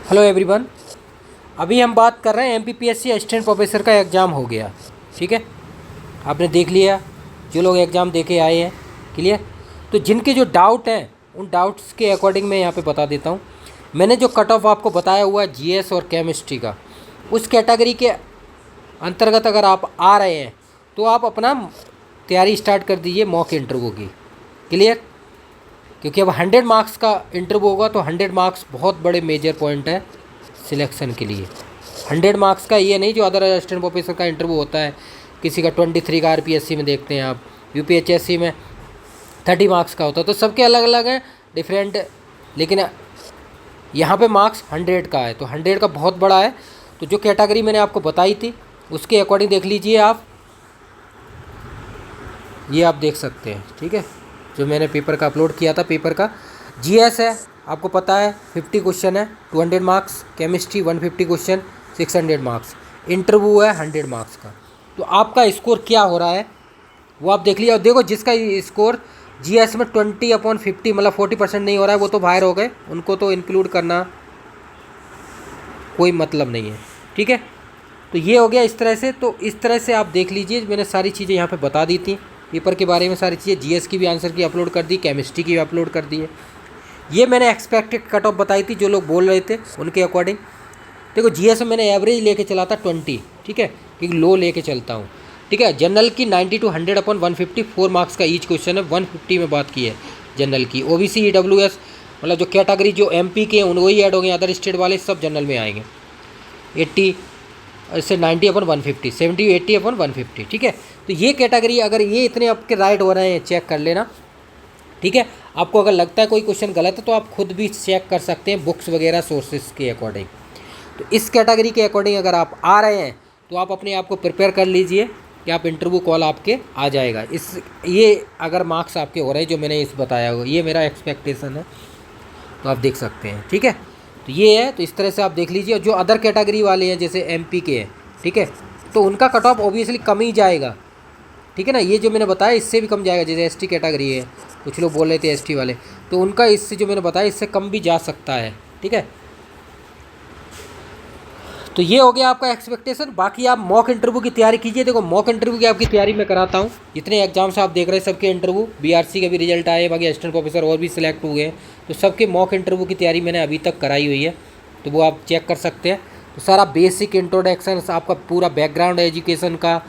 Hello everyone. अभी हम बात कर रहे हैं एमपीपीएससी असिस्टेंट प्रोफेसर का एग्ज़ाम हो गया। ठीक है, आपने देख लिया, जो लोग एग्ज़ाम दे के आए हैं। क्लियर। तो जिनके जो डाउट हैं उन डाउट्स के अकॉर्डिंग मैं यहाँ पे बता देता हूँ। मैंने जो कट ऑफ आपको बताया हुआ है जीएस और केमिस्ट्री का, उस कैटेगरी के अंतर्गत अगर आप आ रहे हैं तो आप अपना तैयारी स्टार्ट कर दीजिए मॉक इंटरव्यू की। क्लियर। क्योंकि अब 100 मार्क्स का इंटरव्यू होगा तो 100 मार्क्स बहुत बड़े मेजर पॉइंट है सिलेक्शन के लिए। 100 मार्क्स का ये नहीं जो अदर असिस्टेंट प्रोफेसर का इंटरव्यू होता है, किसी का 23 का आरपीएससी में देखते हैं आप, यूपीएचएससी में 30 मार्क्स का होता है। तो सबके अलग अलग हैं, डिफरेंट। लेकिन यहाँ पे मार्क्स 100 का है, तो 100 का बहुत बड़ा है। तो जो कैटेगरी मैंने आपको बताई थी उसके अकॉर्डिंग देख लीजिए आप, ये आप देख सकते हैं। ठीक है, जो मैंने पेपर का अपलोड किया था, पेपर का जीएस है, आपको पता है 50 क्वेश्चन है, 200 marks. Chemistry 150 question, 600 marks. Interview है 100 मार्क्स का। तो आपका स्कोर क्या हो रहा है वो आप देख लीजिए। और देखो, जिसका स्कोर जीएस में 20/50 मतलब 40% नहीं हो रहा है, वो तो बाहर हो गए, उनको तो इंक्लूड करना कोई मतलब नहीं है। ठीक है, तो ये हो गया इस तरह से। तो इस तरह से आप देख लीजिए, मैंने सारी चीज़ें यहाँ पे बता दी थी पेपर के बारे में, सारी चीज़ें जीएस की भी आंसर की अपलोड कर दी, केमिस्ट्री की भी अपलोड कर दी है। ये मैंने एक्सपेक्टेड कट ऑफ बताई थी, जो लोग बोल रहे थे उनके अकॉर्डिंग। देखो, जीएस में मैंने एवरेज लेके चला था 20। ठीक है, क्योंकि लो लेके चलता हूँ। ठीक है, जनरल की 90 to 100/150 4 मार्क्स का ईच क्वेश्चन है। 150 में बात की है जनरल की। ओबीसी ईडब्ल्यूएस मतलब जो कैटेगरी जो एमपी के उन वही ऐड हो गए, अदर स्टेट वाले सब जनरल में आएंगे। 80 इससे 90/150, 70-80/150। ठीक है, तो ये कैटेगरी अगर ये इतने आपके राइट हो रहे हैं, चेक कर लेना। ठीक है, आपको अगर लगता है कोई क्वेश्चन गलत है तो आप खुद भी चेक कर सकते हैं बुक्स वगैरह सोर्सेज के अकॉर्डिंग। तो इस कैटेगरी के अकॉर्डिंग अगर आप आ रहे हैं तो आप अपने आप को प्रिपेयर कर लीजिए कि आप इंटरव्यू कॉल आपके आ जाएगा। इस ये अगर मार्क्स आपके हो रहे हैं जो मैंने इस बताया हुआ, ये मेरा एक्सपेक्टेशन है, तो आप देख सकते हैं। ठीक है, तो ये है। तो इस तरह से आप देख लीजिए। और जो अदर कैटेगरी वाले हैं जैसे एमपी के हैं, ठीक है, तो उनका कट ऑफ ऑब्वियसली कम ही जाएगा। ठीक है ना, ये जो मैंने बताया इससे भी कम जाएगा। जैसे एसटी कैटेगरी है, कुछ लोग बोल रहे थे एसटी वाले, तो उनका इससे जो मैंने बताया इससे कम भी जा सकता है। ठीक है, तो ये हो गया आपका एक्सपेक्टेशन। बाकी आप मॉक इंटरव्यू की तैयारी कीजिए। देखो, मॉक इंटरव्यू की आपकी तैयारी मैं कराता हूँ। जितने एग्जाम्स आप देख रहे हैं सबके इंटरव्यू, बीआरसी के भी रिजल्ट आए, बाकी असिस्टेंट प्रोफेसर और भी सिलेक्ट हुए हैं, तो सबके मॉक इंटरव्यू की तैयारी मैंने अभी तक कराई हुई है, तो वो आप चेक कर सकते हैं। तो सारा बेसिक इंट्रोडक्शन, आपका पूरा बैकग्राउंड एजुकेशन का,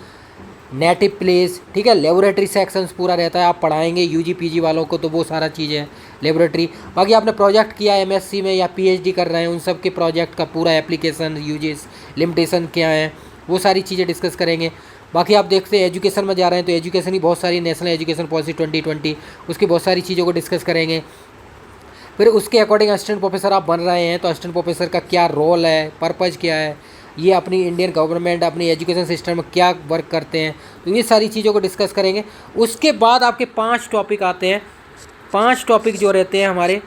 नेटिव प्लेस, ठीक है, लेबोरेटरी सेक्शंस पूरा रहता है, आप पढ़ाएंगे यूजी पीजी वालों को, तो वो सारा चीज़ है लेबोरेटरी। बाकी आपने प्रोजेक्ट किया है एमएससी में या पीएचडी कर रहे हैं, उन सब के प्रोजेक्ट का पूरा एप्लीकेशन, यूजेस, लिमिटेशन क्या है, वो सारी चीज़ें डिस्कस करेंगे। बाकी आप देखते हैं एजुकेशन में जा रहे हैं तो एजुकेशन ही बहुत सारी, नेशनल एजुकेशन पॉलिसी 2020, उसकी बहुत सारी चीज़ों को डिस्कस करेंगे। फिर उसके अकॉर्डिंग असिस्टेंट प्रोफेसर आप बन रहे हैं तो असिस्टेंट प्रोफेसर का क्या रोल है, पर्पज़ क्या है, ये अपनी इंडियन गवर्नमेंट अपनी एजुकेशन सिस्टम में क्या वर्क करते हैं, तो ये सारी चीज़ों को डिस्कस करेंगे। उसके बाद आपके 5 टॉपिक आते हैं। 5 टॉपिक जो रहते हैं हमारे,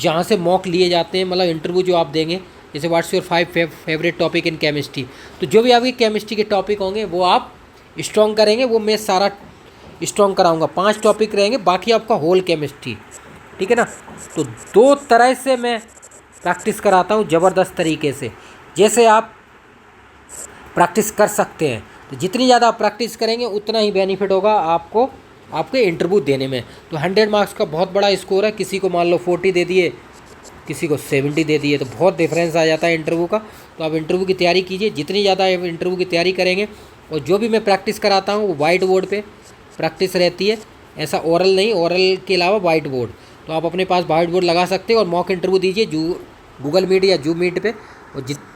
जहाँ से मॉक लिए जाते हैं, मतलब इंटरव्यू जो आप देंगे। जैसे what's your 5 favourite topic in chemistry, तो जो भी आपके केमिस्ट्री के टॉपिक होंगे वो आप स्ट्रॉन्ग करेंगे, वो मैं सारा स्ट्रॉन्ग कराऊंगा। 5 टॉपिक रहेंगे, बाकी आपका होल केमिस्ट्री। ठीक है ना, तो 2 तरह से मैं प्रैक्टिस कराता हूँ ज़बरदस्त तरीके से, जैसे आप प्रैक्टिस कर सकते हैं। तो जितनी ज़्यादा आप प्रैक्टिस करेंगे उतना ही बेनिफिट होगा आपको आपके इंटरव्यू देने में। तो 100 मार्क्स का बहुत बड़ा स्कोर है। किसी को मान लो 40 दे दिए, किसी को 70 दे दिए, तो बहुत डिफरेंस आ जाता है इंटरव्यू का। तो आप इंटरव्यू की तैयारी कीजिए, जितनी ज़्यादा इंटरव्यू की तैयारी करेंगे। और जो भी मैं प्रैक्टिस कराता हूँ वो वाइट बोर्ड पे प्रैक्टिस रहती है, ऐसा ओरल नहीं, ओरल के अलावा वाइट बोर्ड। तो आप अपने पास वाइट बोर्ड लगा सकते हैं और मॉक इंटरव्यू दीजिए गूगल मीट या जूम मीट पे,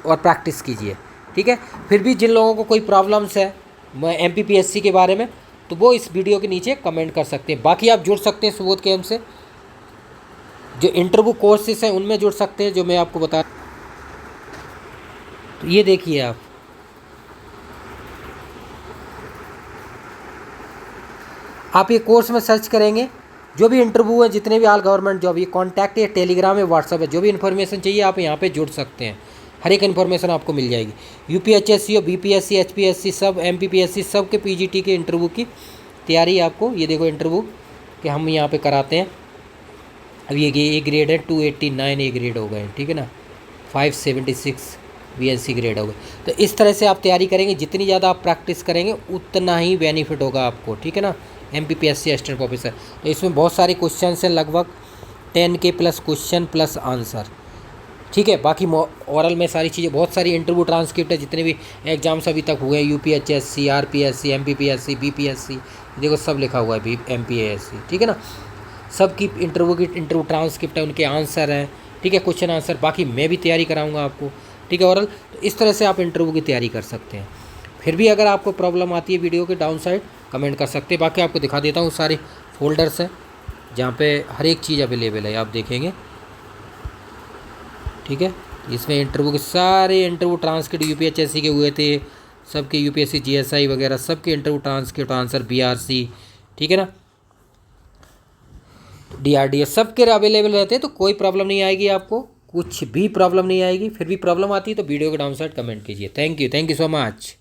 और प्रैक्टिस कीजिए। ठीक है, फिर भी जिन लोगों को कोई प्रॉब्लम्स है एमपीपीएससी के बारे में, तो वो इस वीडियो के नीचे कमेंट कर सकते हैं। बाकी आप जुड़ सकते हैं सुबोध कैम्प से, जो इंटरव्यू कोर्सेस हैं उनमें जुड़ सकते हैं, जो मैं आपको बता। तो ये देखिए आप ये कोर्स में सर्च करेंगे, जो भी इंटरव्यू है, जितने भी ऑल गवर्नमेंट जॉब, ये कॉन्टैक्ट है, टेलीग्राम है, व्हाट्सअप है, जो भी इन्फॉर्मेशन चाहिए आप यहाँ पे जुड़ सकते हैं। हर एक इन्फॉर्मेशन आपको मिल जाएगी। यूपीएचएससी और बीपीएससी, एचपीएससी, सब एमपीपीएससी, सब के पीजीटी के इंटरव्यू की तैयारी आपको, ये देखो इंटरव्यू कि हम यहाँ पे कराते हैं। अब ये ए ग्रेड है, 289 ए ग्रेड हो गए। ठीक है ना, 576 VNC ग्रेड हो गए। तो इस तरह से आप तैयारी करेंगे, जितनी ज़्यादा आप प्रैक्टिस करेंगे उतना ही बेनिफिट होगा आपको, ठीक है ना। MPPSC असिस्टेंट प्रोफेसर, तो इसमें बहुत सारे क्वेश्चन हैं, लगभग 10K plus question plus answer, ठीक है। बाकी ओरल में सारी चीज़ें, बहुत सारी इंटरव्यू ट्रांसक्रिप्ट है, जितने भी एग्जाम्स अभी तक हुए हैं, UPHSC, RPSC, MPPSC, BPSC, देखो सब लिखा हुआ है, MPASC, ठीक है ना। सब की इंटरव्यू ट्रांसक्रिप्ट है, उनके आंसर हैं, ठीक है, क्वेश्चन आंसर। बाकी मैं भी तैयारी कराऊंगा आपको, ठीक है, ओरल। तो इस तरह से आप इंटरव्यू की तैयारी कर सकते हैं। फिर भी अगर आपको प्रॉब्लम आती है वीडियो के डाउन साइड, कमेंट कर सकते हैं। बाकी आपको दिखा देता हूँ, सारे फोल्डर्स हैं जहाँ पे हर एक चीज़ अवेलेबल है, आप देखेंगे, ठीक है। इसमें इंटरव्यू के सारे इंटरव्यू ट्रांसक्रिप्ट UPHSC के हुए थे, सबके UPSC GSI वगैरह सबके इंटरव्यू ट्रांसक्रिप्ट आंसर, BRC, ठीक है ना, DRDS सबके अवेलेबल रहते हैं। तो कोई प्रॉब्लम नहीं आएगी आपको, कुछ भी प्रॉब्लम नहीं आएगी। फिर भी प्रॉब्लम आती है तो वीडियो के डाउन साइड कमेंट कीजिए। Thank you so much.